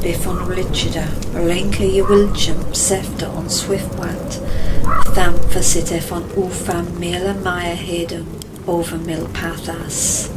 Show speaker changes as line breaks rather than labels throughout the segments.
Bifon Richida, Berlinka Yewilchum, Sefta on Swiftwat, Tham Fasitef on Ufam Mila Maya Hedum, over Mil Pathas.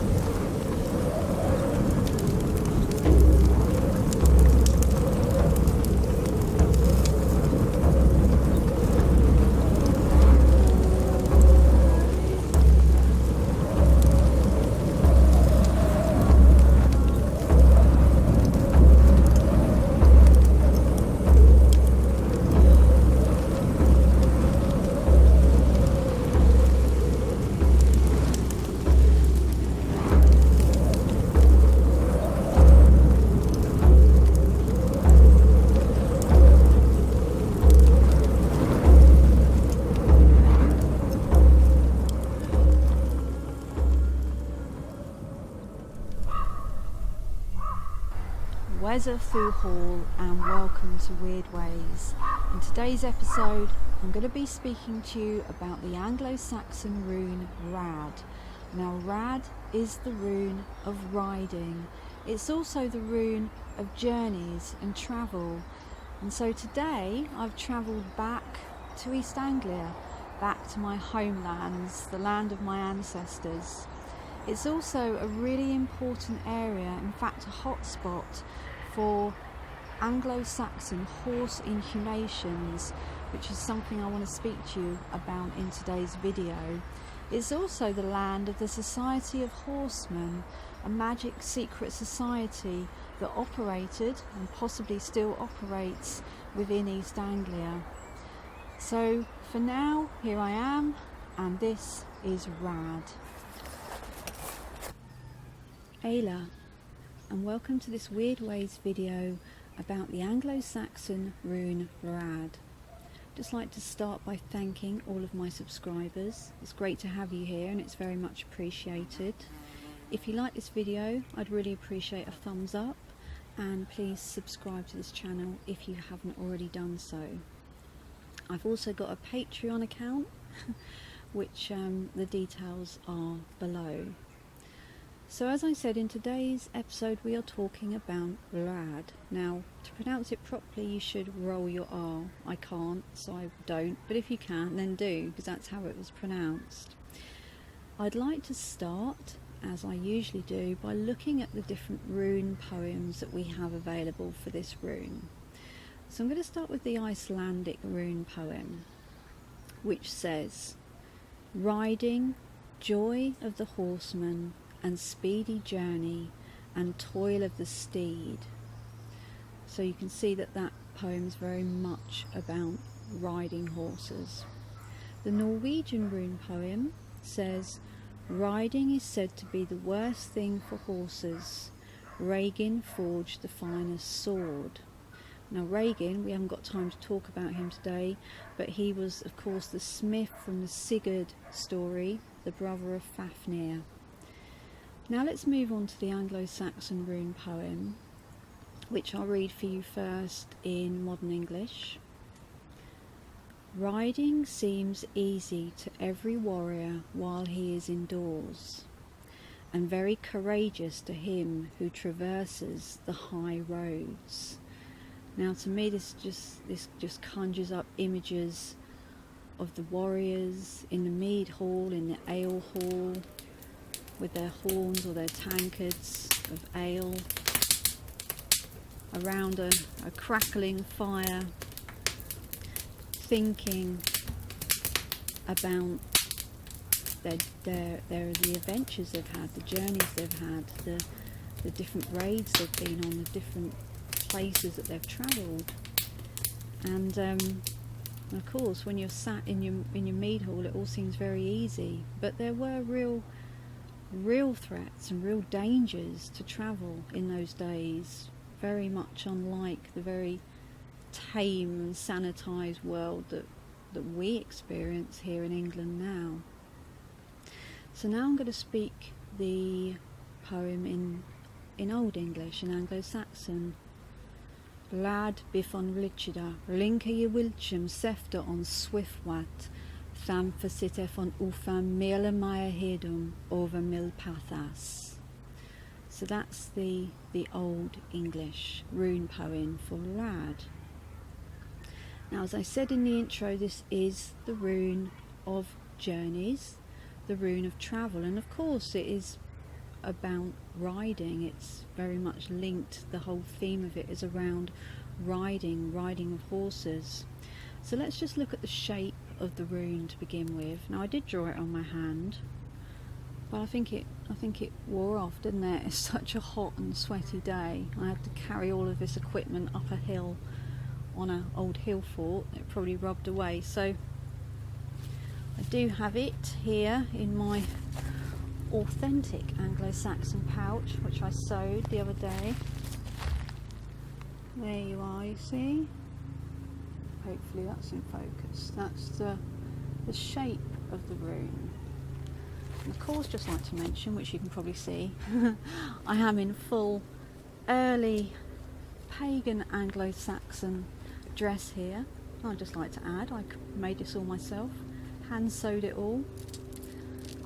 Wesaþ and welcome to Wyrdwayz. In today's episode I'm going to be speaking to you about the Anglo Saxon rune Rad. Now Rad is the rune of riding. It's also the rune of journeys and travel. And so today I've travelled back to East Anglia, back to my homelands, the land of my ancestors. It's also a really important area, in fact a hotspot for Anglo Saxon horse inhumations, which is something I want to speak to you about in today's video. It's also the land of the Society of Horsemen, a magic secret society that operated and possibly still operates within East Anglia. So for now, here I am, and this is Rad. Ayla, and welcome to this Wyrdwayz video about the Anglo-Saxon rune Rad. Just like to start by thanking all of my subscribers. It's great to have you here and it's very much appreciated. If you like this video, I'd really appreciate a thumbs up, and please subscribe to this channel if you haven't already done so. I've also got a Patreon account which the details are below. So as I said, in today's episode we are talking about Rad. Now, to pronounce it properly you should roll your R. I can't, so I don't, but if you can then do, because that's how it was pronounced. I'd like to start, as I usually do, by looking at the different rune poems that we have available for this rune. So I'm going to start with the Icelandic rune poem, which says, "Riding, joy of the horseman, and speedy journey, and toil of the steed." So you can see that that poem is very much about riding horses. The Norwegian rune poem says, "Riding is said to be the worst thing for horses. Regin forged the finest sword." Now Regin, we haven't got time to talk about him today, but he was of course the smith from the Sigurd story, the brother of Fafnir. Now let's move on to the Anglo-Saxon rune poem, which I'll read for you first in modern English. "Riding seems easy to every warrior while he is indoors, and very courageous to him who traverses the high roads." Now to me this just conjures up images of the warriors in the mead hall, in the ale hall, with their horns or their tankards of ale, around a crackling fire, thinking about the adventures they've had, the journeys they've had, the different raids they've been on, the different places that they've travelled. And of course when you're sat in your mead hall it all seems very easy, but there were real threats and real dangers to travel in those days, very much unlike the very tame and sanitised world that we experience here in England now. So now I'm going to speak the poem in Old English, in Anglo-Saxon. "Lad bifon Richida, linka Yewilchum sefta on Swiftwat, Tham Fasitef on Ufam Mila Maya Hedum over Mil Pathas." So So that's the Old English rune poem for Rad. Now, as I said in the intro, this is the rune of journeys, the rune of travel, and of course it is about riding. It's very much linked, the whole theme of it is around riding of horses. So let's just look at the shape of the rune to begin with. Now, I did draw it on my hand, but I think it wore off, didn't it? It's such a hot and sweaty day. I had to carry all of this equipment up a hill on an old hill fort. It probably rubbed away. So I do have it here in my authentic Anglo Saxon pouch, which I sewed the other day. There you are, you see? Hopefully that's in focus. That's the shape of the rune. And of course, just like to mention, which you can probably see, I am in full early pagan Anglo Saxon dress here. I'd just like to add, I made this all myself, hand sewed it all.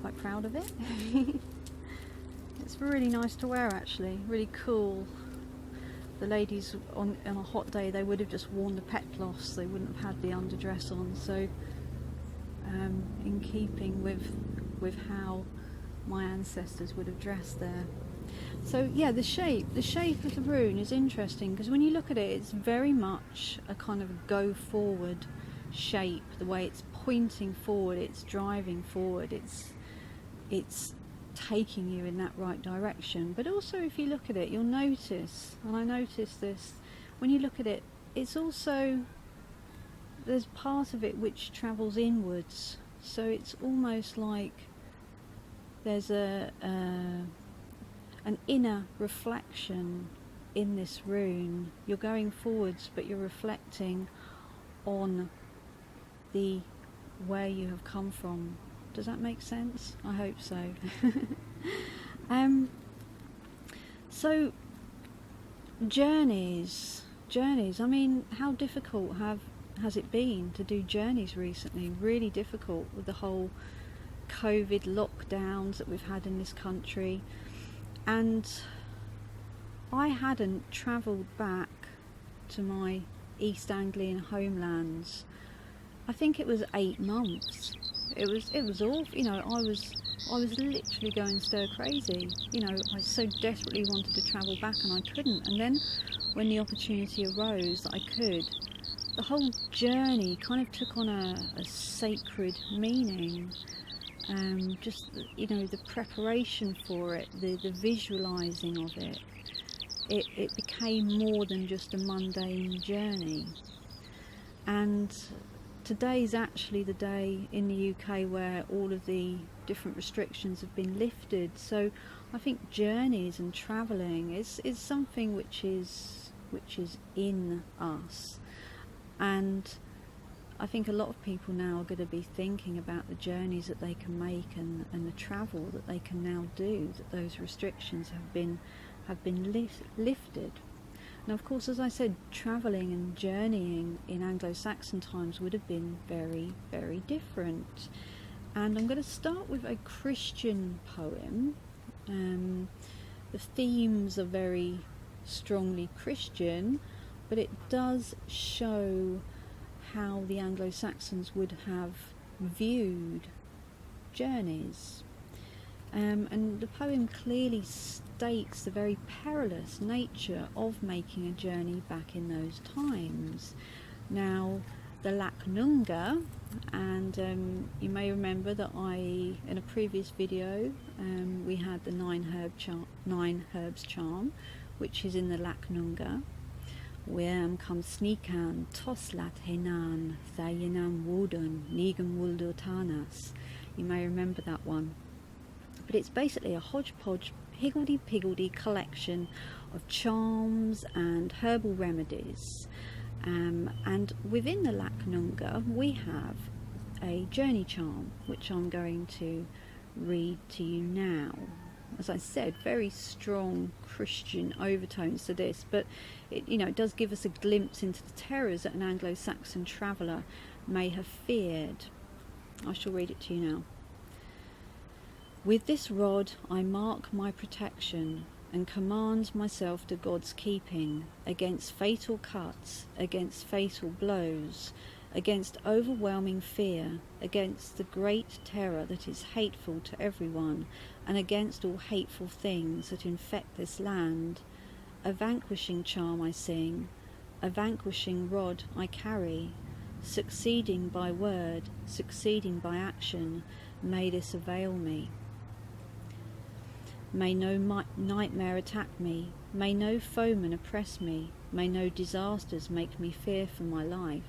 Quite proud of it. It's really nice to wear, actually, really cool. The ladies on a hot day, they would have just worn the peplos, they wouldn't have had the underdress on. So in keeping with how my ancestors would have dressed there. So yeah, the shape of the rune is interesting, because when you look at it, it's very much a kind of go forward shape. The way it's pointing forward, it's driving forward, it's taking you in that right direction. But also, if you look at it, you'll notice, and I noticed this when you look at it, it's also, there's part of it which travels inwards. So it's almost like there's an inner reflection in this rune. You're going forwards, but you're reflecting on the where you have come from. Does that make sense? I hope so. So journeys. I mean, how difficult has it been to do journeys recently? Really difficult with the whole COVID lockdowns that we've had in this country. And I hadn't travelled back to my East Anglian homelands. I think it was 8 months. It was awful. You know, I was literally going stir crazy. You know, I so desperately wanted to travel back and I couldn't. And then when the opportunity arose that I could, the whole journey kind of took on a sacred meaning. Just, you know, the preparation for it, the visualising of it, it became more than just a mundane journey. And today's actually the day in the UK where all of the different restrictions have been lifted. So I think journeys and travelling is something which is in us. And I think a lot of people now are going to be thinking about the journeys that they can make and the travel that they can now do, that those restrictions have been lifted. Now, of course, as I said, travelling and journeying in Anglo-Saxon times would have been very, very different. And I'm going to start with a Christian poem. The themes are very strongly Christian, but it does show how the Anglo-Saxons would have viewed journeys. And the poem clearly states the very perilous nature of making a journey back in those times. Now, the Lacnunga, and you may remember that in a previous video, we had the 9 herbs charm, which is in the Lacnunga. Wem kam snikan toslat henan thayenam wudun nigam wuldotanas. You may remember that one. But it's basically a hodgepodge, higgledy-piggledy collection of charms and herbal remedies. And within the Lacnunga, we have a journey charm, which I'm going to read to you now. As I said, very strong Christian overtones to this, but it does give us a glimpse into the terrors that an Anglo-Saxon traveller may have feared. I shall read it to you now. With this rod I mark my protection, and command myself to God's keeping, against fatal cuts, against fatal blows, against overwhelming fear, against the great terror that is hateful to everyone, and against all hateful things that infect this land. A vanquishing charm I sing, a vanquishing rod I carry, succeeding by word, succeeding by action, may this avail me. May no nightmare attack me, may no foeman oppress me, may no disasters make me fear for my life.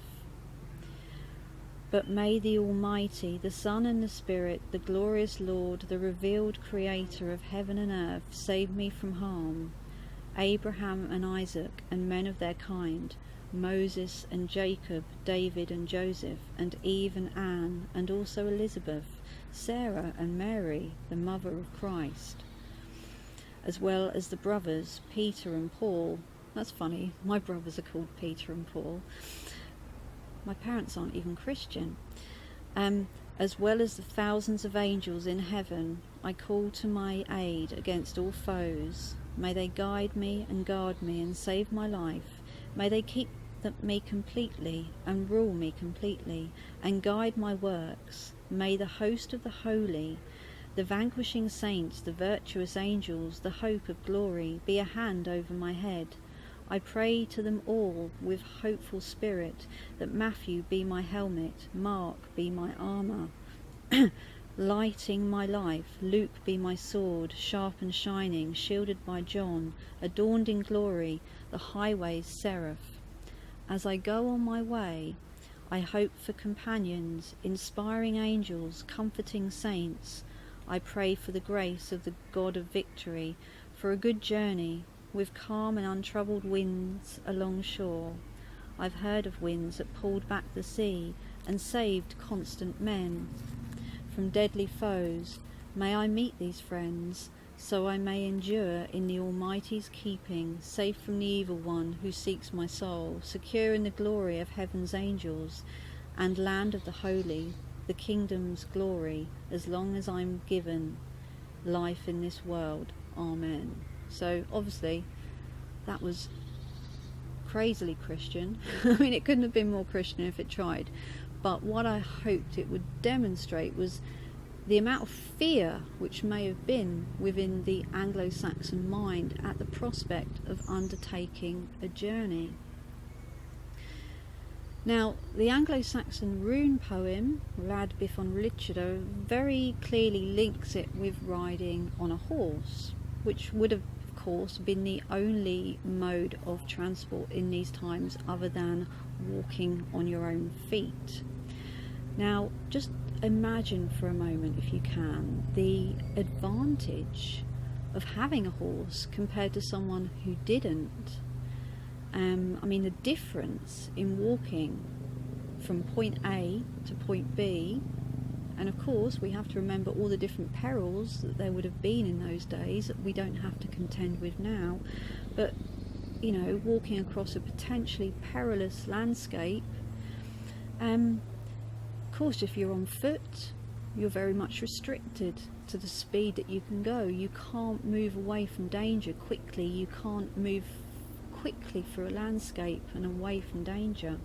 But may the Almighty, the Son and the Spirit, the glorious Lord, the revealed Creator of heaven and earth, save me from harm. Abraham and Isaac and men of their kind, Moses and Jacob, David and Joseph, and Eve and Anne, and also Elizabeth, Sarah and Mary, the mother of Christ, as well as the brothers Peter and Paul. That's funny, my brothers are called Peter and Paul. My parents aren't even Christian. As well as the thousands of angels in heaven, I call to my aid against all foes. May they guide me and guard me and save my life. May they keep me completely and rule me completely and guide my works. May the host of the holy, the vanquishing saints, the virtuous angels, the hope of glory, be a hand over my head. I pray to them all with hopeful spirit, that Matthew be my helmet, Mark be my armour, lighting my life, Luke be my sword, sharp and shining, shielded by John, adorned in glory, the highway's seraph. As I go on my way, I hope for companions, inspiring angels, comforting saints. I pray for the grace of the God of victory, for a good journey, with calm and untroubled winds along shore. I've heard of winds that pulled back the sea and saved constant men from deadly foes. May I meet these friends, so I may endure in the Almighty's keeping, safe from the evil one who seeks my soul, secure in the glory of heaven's angels and land of the holy, the kingdom's glory, as long as I'm given life in this world. Amen. So obviously that was crazily Christian. I mean, it couldn't have been more Christian if it tried. But what I hoped it would demonstrate was the amount of fear which may have been within the Anglo Saxon mind at the prospect of undertaking a journey. Now, the Anglo Saxon rune poem, Rad Bifon Lichido, very clearly links it with riding on a horse, which would have, of course, been the only mode of transport in these times other than walking on your own feet. Now, just imagine for a moment, if you can, the advantage of having a horse compared to someone who didn't. I mean, the difference in walking from point A to point B, and of course we have to remember all the different perils that there would have been in those days that we don't have to contend with now, but you know, walking across a potentially perilous landscape. Of course, if you're on foot, you're very much restricted to the speed that you can go. You can't move away from danger quickly. You can't move quickly through a landscape and away from danger.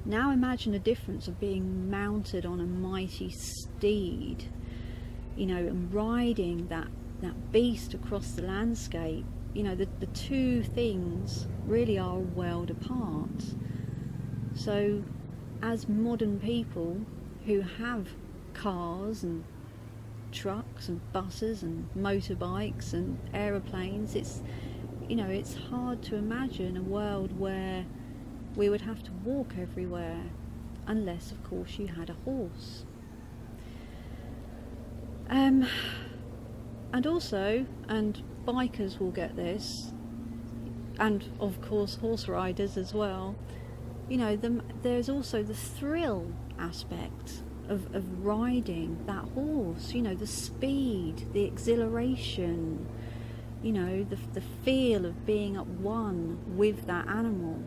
Now imagine the difference of being mounted on a mighty steed, you know, and riding that beast across the landscape. You know, the two things really are a world apart. So as modern people who have cars and trucks and buses and motorbikes and aeroplanes, it's, you know, it's hard to imagine a world where we would have to walk everywhere, unless of course you had a horse. And also, and bikers will get this, and of course horse riders as well, you know, there's also the thrill aspect of riding that horse, you know, the speed, the exhilaration, you know, the feel of being at one with that animal.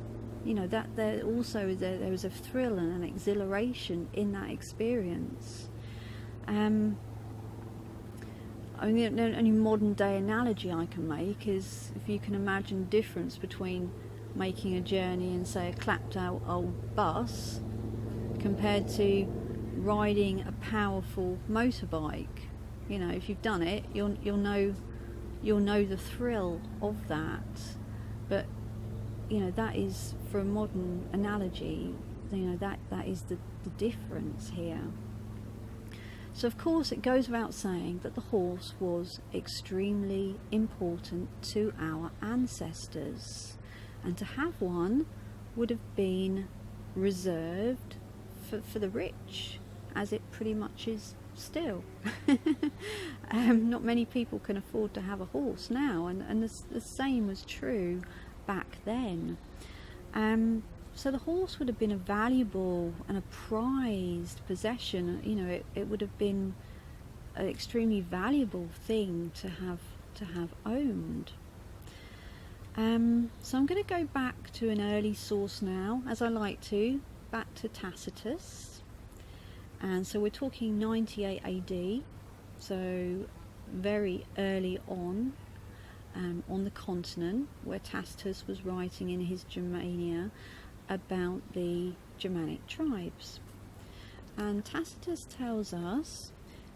You know, that there also there is a thrill and an exhilaration in that experience. I mean, the only modern day analogy I can make is if you can imagine the difference between making a journey in, say, a clapped out old bus compared to riding a powerful motorbike. You know, if you've done it, you'll know the thrill of that. But you know, that is, for a modern analogy, you know, that is the difference here. So of course it goes without saying that the horse was extremely important to our ancestors, and to have one would have been reserved for the rich, as it pretty much is still. Not many people can afford to have a horse now, and the same was true back then. So the horse would have been a valuable and a prized possession. You know, it would have been an extremely valuable thing to have owned. So I'm going to go back to an early source now, as I like to, back to Tacitus. And so we're talking 98 AD, so very early on the continent, where Tacitus was writing in his Germania about the Germanic tribes. And Tacitus tells us,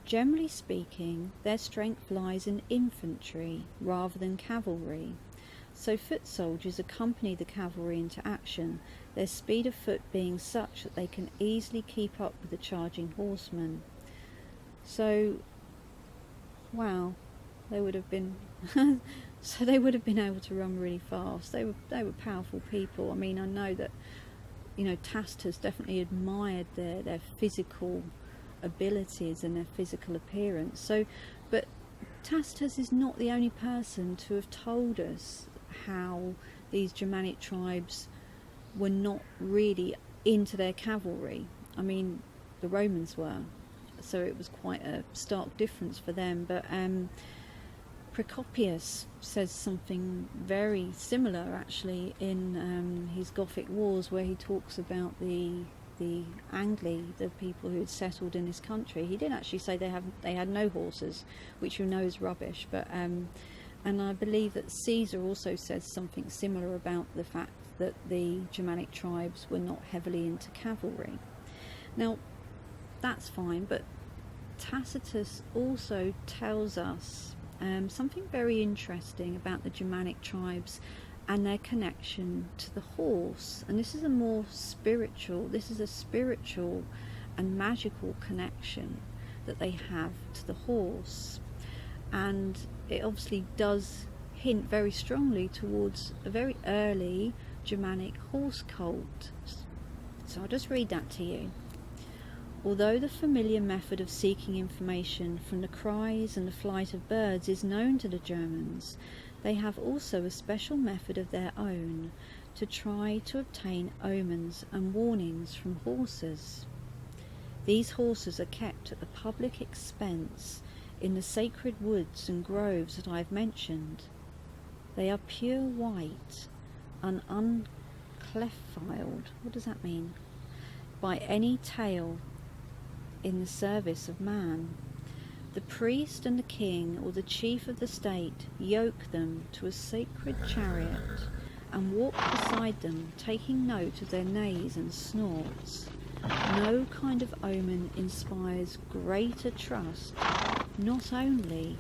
generally speaking, their strength lies in infantry rather than cavalry. So foot soldiers accompany the cavalry into action, their speed of foot being such that they can easily keep up with the charging horsemen. So, wow, they would have been so they would have been able to run really fast. They were powerful people. I mean, I know that, you know, Tacitus definitely admired their physical abilities and their physical appearance. So, but Tacitus is not the only person to have told us how these Germanic tribes were not really into their cavalry. I mean, the Romans were, so it was quite a stark difference for them. But Procopius says something very similar, actually, in his Gothic Wars, where he talks about the Angli, the people who had settled in this country. He did actually say they had no horses, which you know is rubbish. But and I believe that Caesar also says something similar about the fact that the Germanic tribes were not heavily into cavalry. Now, that's fine, but Tacitus also tells us something very interesting about the Germanic tribes and their connection to the horse. And this is a spiritual and magical connection that they have to the horse. And it obviously does hint very strongly towards a very early Germanic horse cult. So I'll just read that to you. Although the familiar method of seeking information from the cries and the flight of birds is known to the Germans, they have also a special method of their own to try to obtain omens and warnings from horses. These horses are kept at the public expense in the sacred woods and groves that I have mentioned. They are pure white and unclefiled. What does that mean? By any tail in the service of man. The priest and the king or the chief of the state yoke them to a sacred chariot and walk beside them, taking note of their neighs and snorts. No kind of omen inspires greater trust, not only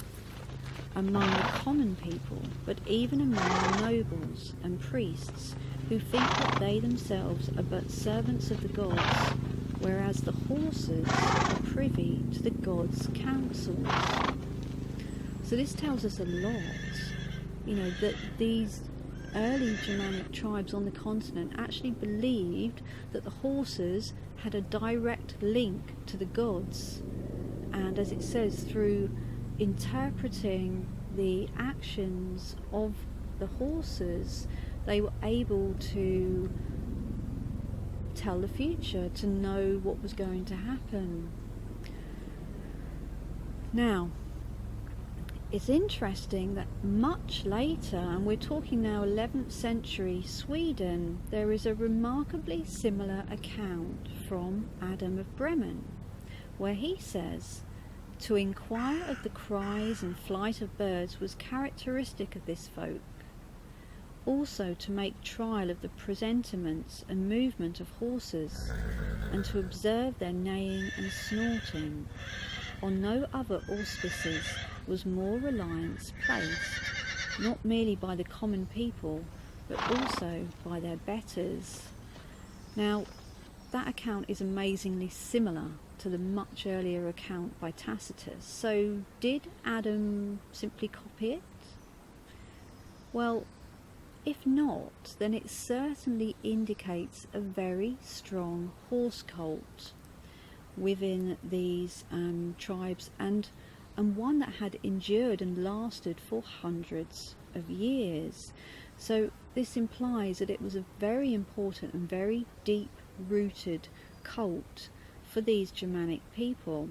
among the common people, but even among the nobles and priests, who think that they themselves are but servants of the gods, whereas the horses are privy to the gods' counsels. So this tells us a lot, you know, that these early Germanic tribes on the continent actually believed that the horses had a direct link to the gods, and as it says, through interpreting the actions of the horses, they were able to tell the future, to know what was going to happen. Now, it's interesting that much later, and we're talking now 11th century Sweden, there is a remarkably similar account from Adam of Bremen, where he says, To inquire of the cries and flight of birds was characteristic of this folk. Also to make trial of the presentiments and movement of horses, and to observe their neighing and snorting. On no other auspices was more reliance placed, not merely by the common people, but also by their betters. Now, that account is amazingly similar to the much earlier account by Tacitus. So, did Adam simply copy it? Well, if not, then it certainly indicates a very strong horse cult within these tribes, and one that had endured and lasted for hundreds of years. So this implies that it was a very important and very deep-rooted cult for these Germanic people.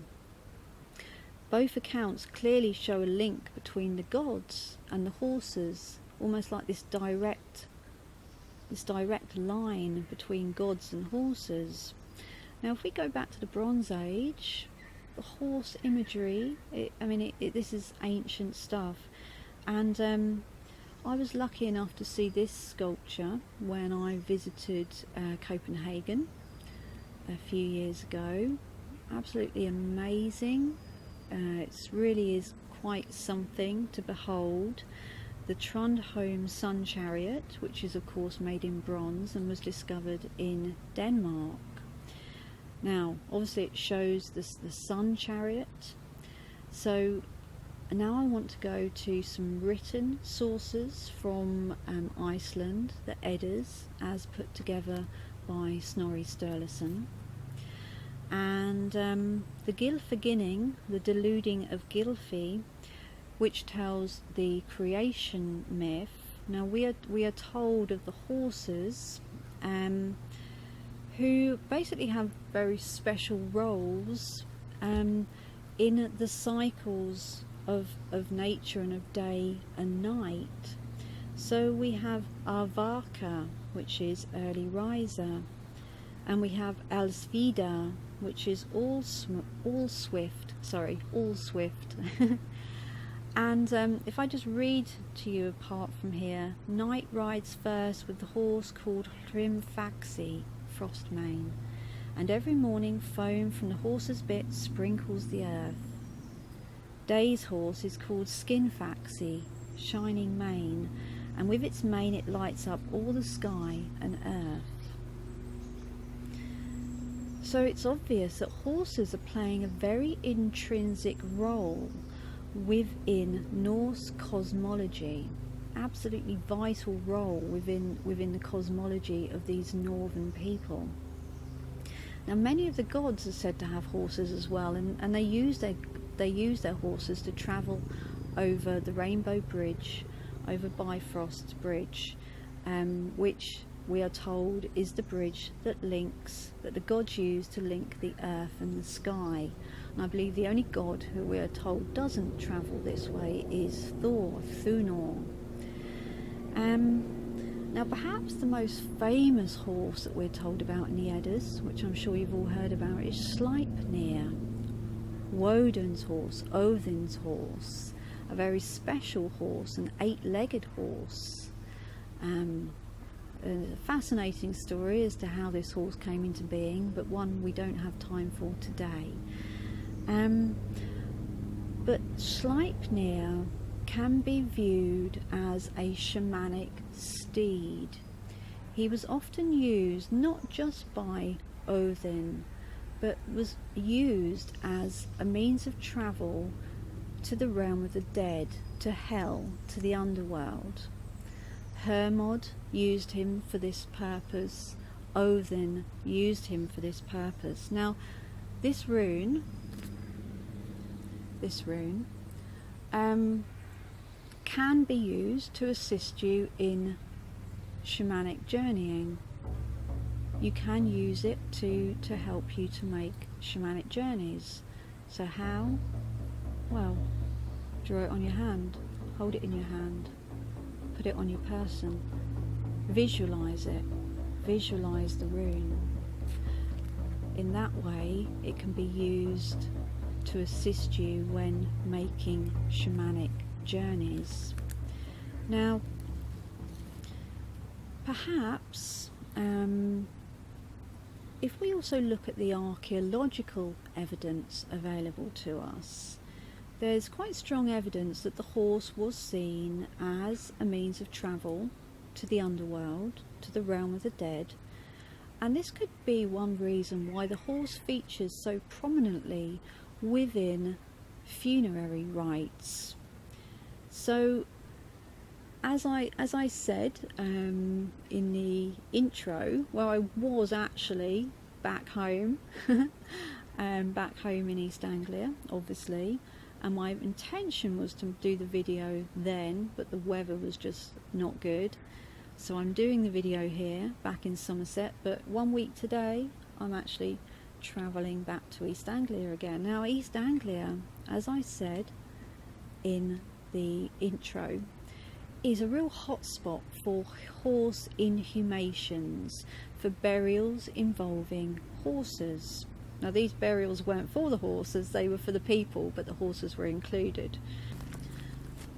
Both accounts clearly show a link between the gods and the horses, almost like this direct line between gods and horses. Now, if we go back to the Bronze Age, the horse imagery, this is ancient stuff, and I was lucky enough to see this sculpture when I visited Copenhagen a few years ago. Absolutely amazing. It really is quite something to behold. The Trondheim Sun Chariot, which is of course made in bronze and was discovered in Denmark. Now, obviously it shows the Sun Chariot. So now I want to go to some written sources from Iceland, the Eddas, as put together by Snorri Sturluson. And the Gylfaginning, the deluding of Gylfi, which tells the creation myth. Now we are told of the horses, who basically have very special roles in the cycles of nature and of day and night. So we have Arvaka, which is early riser, and we have Alsvida, which is all swift. And if I just read to you apart from here, night rides first with the horse called Hrimfaxi, Frostmane, and every morning foam from the horse's bit sprinkles the earth. Day's horse is called Skinfaxi, Shining Mane, and with its mane it lights up all the sky and earth. So it's obvious that horses are playing a very intrinsic role within Norse cosmology, absolutely vital role within the cosmology of these northern people. Now, many of the gods are said to have horses as well, and they use their horses to travel over the Rainbow Bridge, over Bifrost's Bridge, which we are told is the bridge that the gods use to link the earth and the sky. And I believe the only god who we are told doesn't travel this way is Thunor. Now perhaps the most famous horse that we're told about in the Eddas, which I'm sure you've all heard about, is Sleipnir, Woden's horse, Odin's horse, a very special horse, an 8-legged horse. A fascinating story as to how this horse came into being, but one we don't have time for today. But Sleipnir can be viewed as a shamanic steed. He was often used not just by Odin, but was used as a means of travel to the realm of the dead, to hell, to the underworld. Hermod used him for this purpose. Odin used him for this purpose. Now, this rune can be used to assist you in shamanic journeying. You can use it to help you to make shamanic journeys. So how? Well, draw it on your hand, hold it in your hand, put it on your person, visualize it, visualize the rune. In that way it can be used to assist you when making shamanic journeys. Now, perhaps if we also look at the archaeological evidence available to us, there's quite strong evidence that the horse was seen as a means of travel to the underworld, to the realm of the dead, and this could be one reason why the horse features so prominently within funerary rites. So as I said in the intro, well, I was actually back home back home in East Anglia, obviously, and my intention was to do the video then, but the weather was just not good, so I'm doing the video here back in Somerset. But 1 week today I'm actually travelling back to East Anglia again. Now, East Anglia, as I said in the intro, is a real hotspot for horse inhumations, for burials involving horses. Now, these burials weren't for the horses, they were for the people, but the horses were included.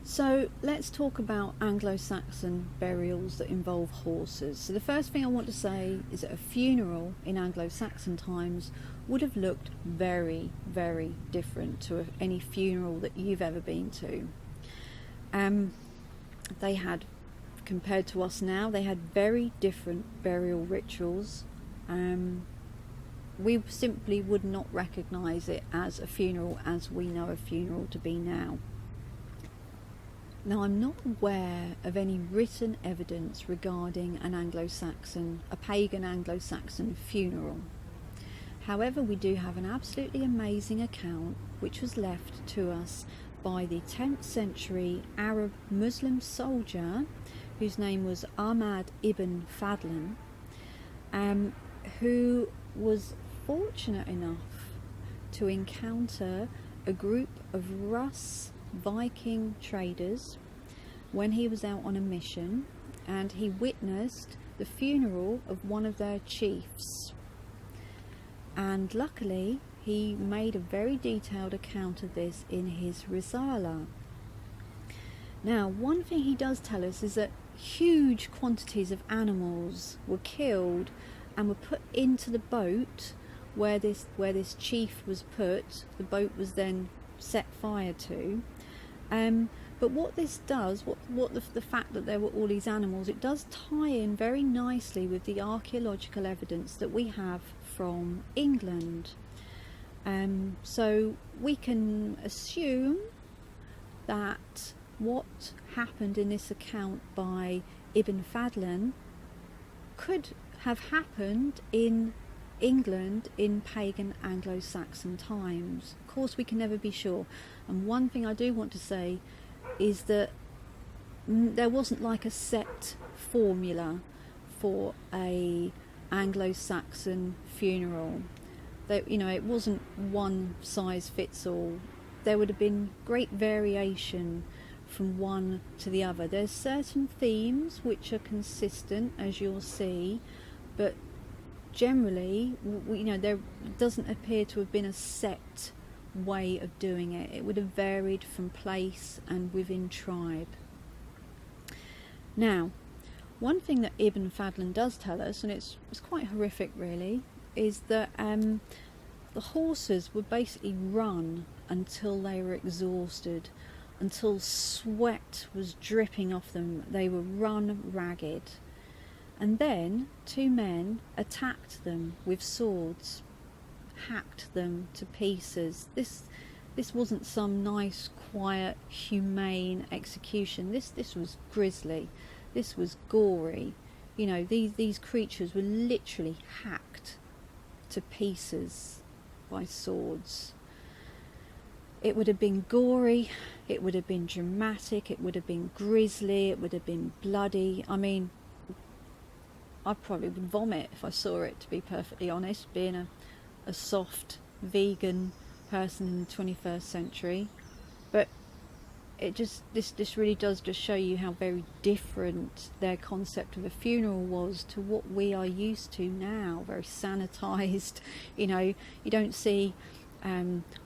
So let's talk about Anglo-Saxon burials that involve horses. So the first thing I want to say is that a funeral in Anglo-Saxon times would have looked very, very different to any funeral that you've ever been to. They had, compared to us now, they had very different burial rituals. We simply would not recognise it as a funeral as we know a funeral to be now. Now, I'm not aware of any written evidence regarding an Anglo-Saxon, a pagan Anglo-Saxon funeral. However, we do have an absolutely amazing account which was left to us by the 10th century Arab Muslim soldier whose name was Ahmad ibn Fadlan, who was fortunate enough to encounter a group of Rus Viking traders when he was out on a mission, and he witnessed the funeral of one of their chiefs, and luckily he made a very detailed account of this in his Risala. Now, one thing he does tell us is that huge quantities of animals were killed and were put into the boat where this chief was put. The boat was then set fire to. But what this does, the fact that there were all these animals, it does tie in very nicely with the archaeological evidence that we have from England. So we can assume that what happened in this account by Ibn Fadlan could have happened in England in pagan Anglo-Saxon times. Of course, we can never be sure. And one thing I do want to say is that there wasn't like a set formula for a Anglo-Saxon funeral. It wasn't one size fits all. There would have been great variation from one to the other. There's certain themes which are consistent, as you'll see, but generally, there doesn't appear to have been a set way of doing it. It would have varied from place and within tribe. Now, one thing that Ibn Fadlan does tell us, and it's quite horrific really, is that the horses would basically run until they were exhausted, until sweat was dripping off them. They were run ragged, and then two men attacked them with swords, hacked them to pieces. This wasn't some nice, quiet, humane execution. This was grisly. This was gory. These creatures were literally hacked to pieces by swords. It would have been gory, it would have been dramatic, it would have been grisly, it would have been bloody. I mean, I probably would vomit if I saw it, to be perfectly honest, being a soft vegan person in the 21st century. But this really does just show you how very different their concept of a funeral was to what we are used to now. Very sanitized. You don't see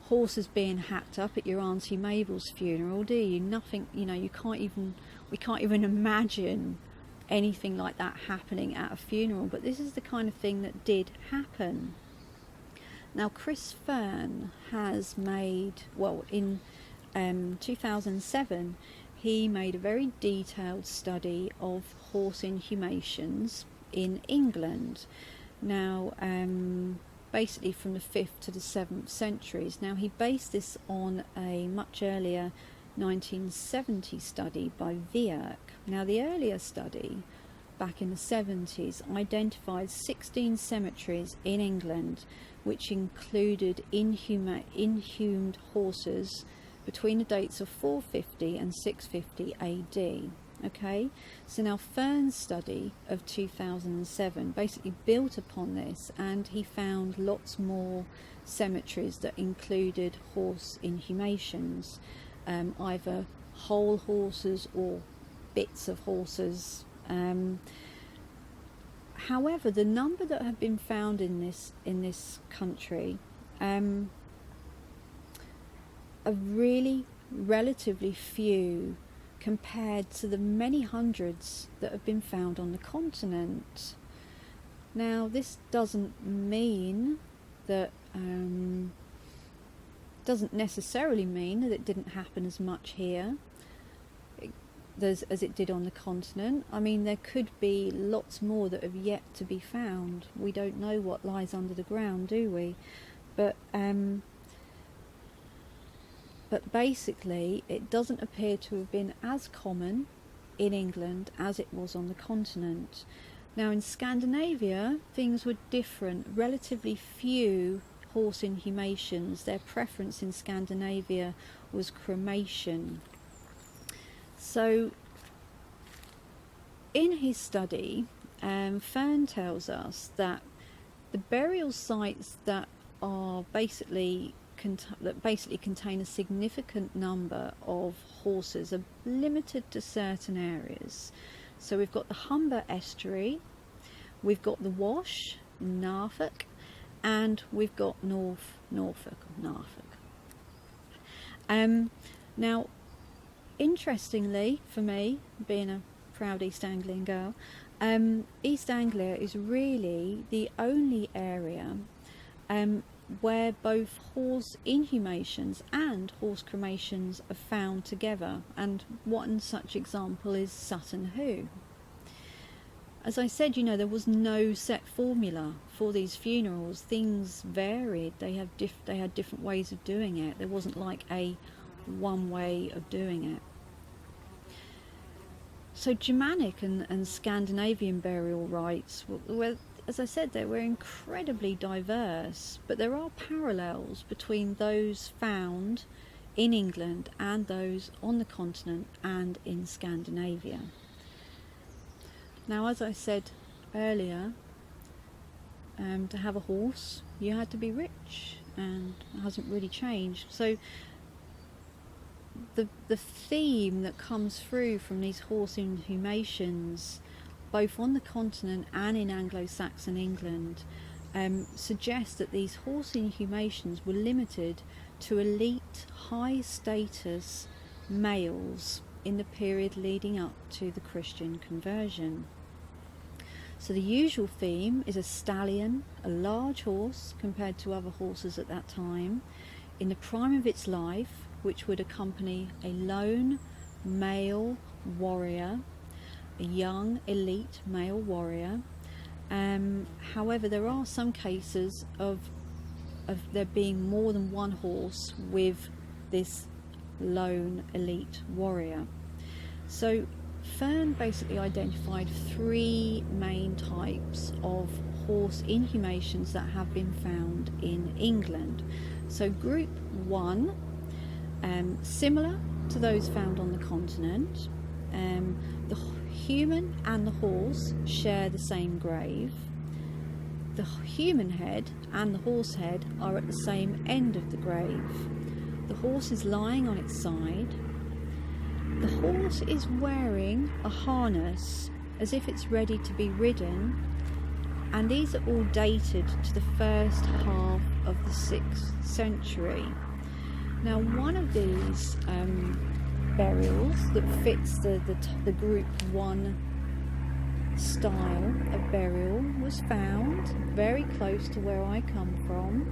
horses being hacked up at your Auntie Mabel's funeral, do you? Nothing, you know, we can't even imagine anything like that happening at a funeral, but this is the kind of thing that did happen. Now, Chris Fern has made, well, in 2007, he made a very detailed study of horse inhumations in England. Now, basically from the 5th to the 7th centuries. Now, he based this on a much earlier 1970 study by Wyrdwayz. Now, the earlier study, back in the 70s, identified 16 cemeteries in England which included inhumed horses between the dates of 450 and 650 AD. Okay, so now Fern's study of 2007 basically built upon this, and he found lots more cemeteries that included horse inhumations, either whole horses or bits of horses. However, the number that have been found in this country are really relatively few compared to the many hundreds that have been found on the continent. Now, this doesn't mean that doesn't necessarily mean that it didn't happen as much here as it did on the continent. I mean, there could be lots more that have yet to be found. We don't know what lies under the ground, do we? But basically, it doesn't appear to have been as common in England as it was on the continent. Now, in Scandinavia, things were different. Relatively few horse inhumations. Their preference in Scandinavia was cremation. So, in his study, Fern tells us that the burial sites that are basically contain a significant number of horses are limited to certain areas. So we've got the Humber estuary, we've got the Wash, Norfolk, and we've got Norfolk. Now, interestingly for me, being a proud East Anglian girl, East Anglia is really the only area where both horse inhumations and horse cremations are found together, and one such example is Sutton Hoo. As I said, you know, there was no set formula for these funerals. Things varied. They had different ways of doing it. There wasn't like a one way of doing it. So Germanic and Scandinavian burial rites were, as I said, they were incredibly diverse, but there are parallels between those found in England and those on the continent and in Scandinavia. Now, as I said earlier, to have a horse, you had to be rich, and it hasn't really changed. So the theme that comes through from these horse inhumations, both on the continent and in Anglo Saxon England, suggests that these horse inhumations were limited to elite, high status males in the period leading up to the Christian conversion. So the usual theme is a stallion, a large horse compared to other horses at that time, in the prime of its life, which would accompany a lone male warrior, a young elite male warrior. However, there are some cases of there being more than one horse with this lone elite warrior. So Fern basically identified three main types of horse inhumations that have been found in England. So group 1, similar to those found on the continent. The human and the horse share the same grave. The human head and the horse head are at the same end of the grave. The horse is lying on its side. The horse is wearing a harness as if it's ready to be ridden, and these are all dated to the first half of the 6th century. Now, one of these burials that fits the group 1 style of burial was found very close to where I come from,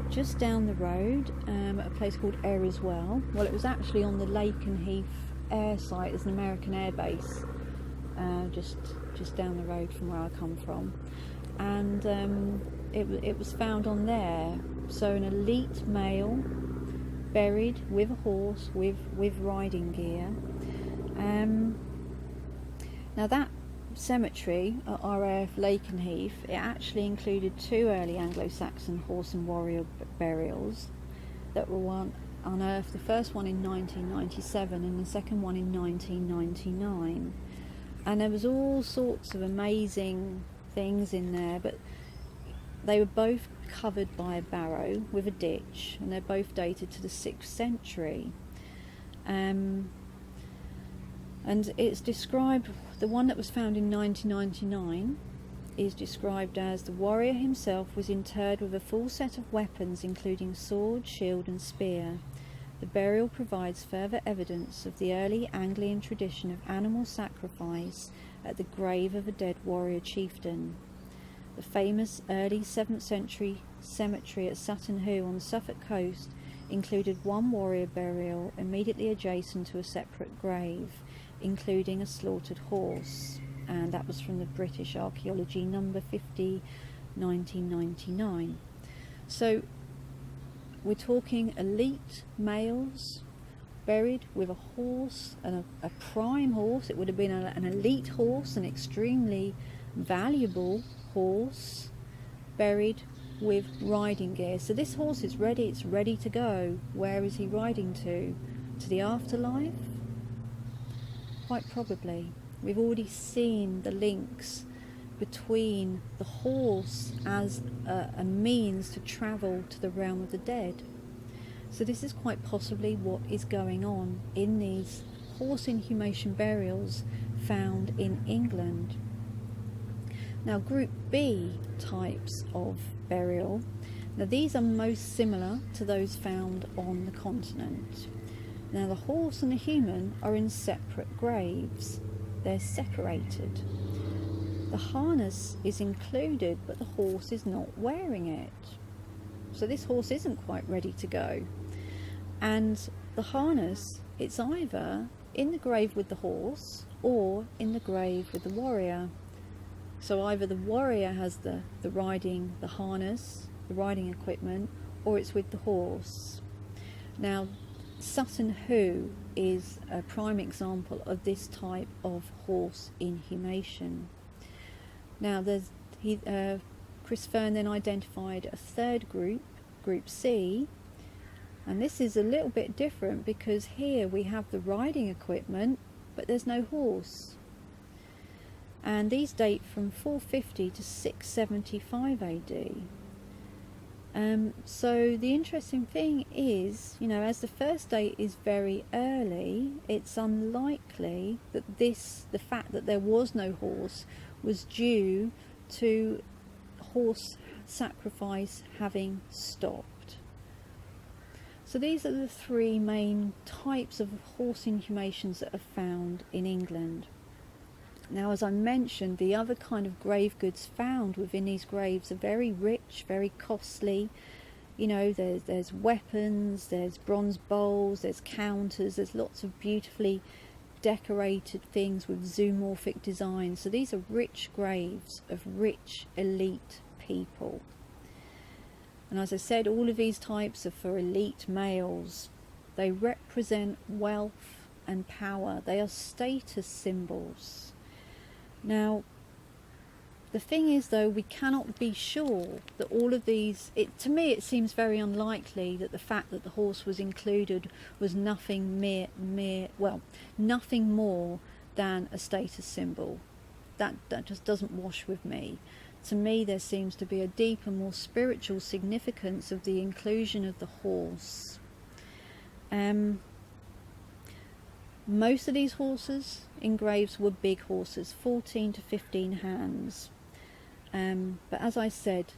just down the road, at a place called Well. Well, it was actually on the Lakenheath air site. There's an American air base just down the road from where I come from, and it was found on there. So an elite male buried with a horse with riding gear. Now that cemetery at RAF Lakenheath, it actually included 2 early Anglo Saxon horse and warrior burials that were unearthed, the first one in 1997 and the second one in 1999. And there was all sorts of amazing things in there, but they were both covered by a barrow with a ditch, and they're both dated to the 6th century. And it's described, the one that was found in 1999 is described as the warrior himself was interred with a full set of weapons including sword, shield and spear. The burial provides further evidence of the early Anglian tradition of animal sacrifice at the grave of a dead warrior chieftain. The famous early 7th century cemetery at Sutton Hoo on the Suffolk coast included one warrior burial immediately adjacent to a separate grave, including a slaughtered horse, and that was from the British Archaeology number 50, 1999. So we're talking elite males buried with a horse, and a prime horse. It would have been an elite horse, an extremely valuable horse, buried with riding gear. So this horse is ready, it's ready to go. Where is he riding to? To the afterlife? Quite probably. We've already seen the links between the horse as a means to travel to the realm of the dead. So this is quite possibly what is going on in these horse inhumation burials found in England. Now, Group B types of burial, now these are most similar to those found on the continent. Now the horse and the human are in separate graves. They're separated. The harness is included, but the horse is not wearing it. So this horse isn't quite ready to go. And the harness, it's either in the grave with the horse or in the grave with the warrior. So either the warrior has the riding, the harness, the riding equipment, or it's with the horse. Now, Sutton Hoo is a prime example of this type of horse inhumation. Now, Chris Fern then identified a third group, Group C, and this is a little bit different because here we have the riding equipment, but there's no horse. And these date from 450 to 675 AD. So the interesting thing is, as the first date is very early, it's unlikely that the fact that there was no horse was due to horse sacrifice having stopped. So these are the 3 main types of horse inhumations that are found in England. Now, as I mentioned, the other kind of grave goods found within these graves are very rich, very costly. There's weapons, there's bronze bowls, there's counters, there's lots of beautifully decorated things with zoomorphic designs. So these are rich graves of rich elite people. And as I said, all of these types are for elite males. They represent wealth and power. They are status symbols. Now, the thing is, though, we cannot be sure that all of these, to me it seems very unlikely that the fact that the horse was included was nothing nothing more than a status symbol. That just doesn't wash with me. To me, there seems to be a deeper, more spiritual significance of the inclusion of the horse. Most of these horses in graves were big horses, 14 to 15 hands. But as I said,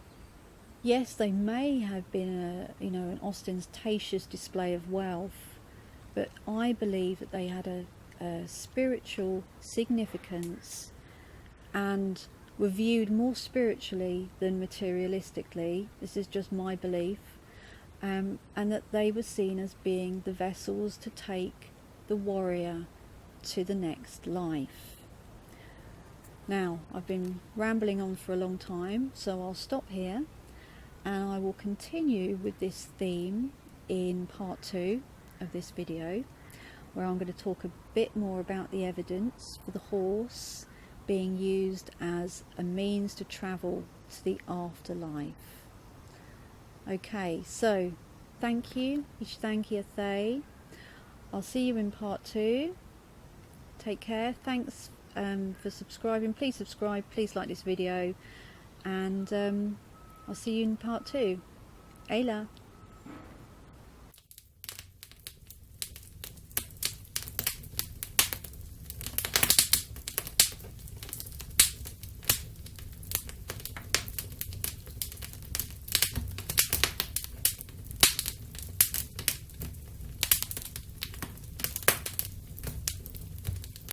Yes, they may have been an ostentatious display of wealth, but I believe that they had a spiritual significance and were viewed more spiritually than materialistically. This is just my belief. And that they were seen as being the vessels to take the warrior to the next life. Now, I've been rambling on for a long time, so I'll stop here and I will continue with this theme in part 2 of this video, where I'm going to talk a bit more about the evidence for the horse being used as a means to travel to the afterlife. Okay, so thank you, Ishtankiathay. I'll see you in part 2. Take care. Thanks for subscribing. Please subscribe, please like this video, and I'll see you in part 2. Ayla.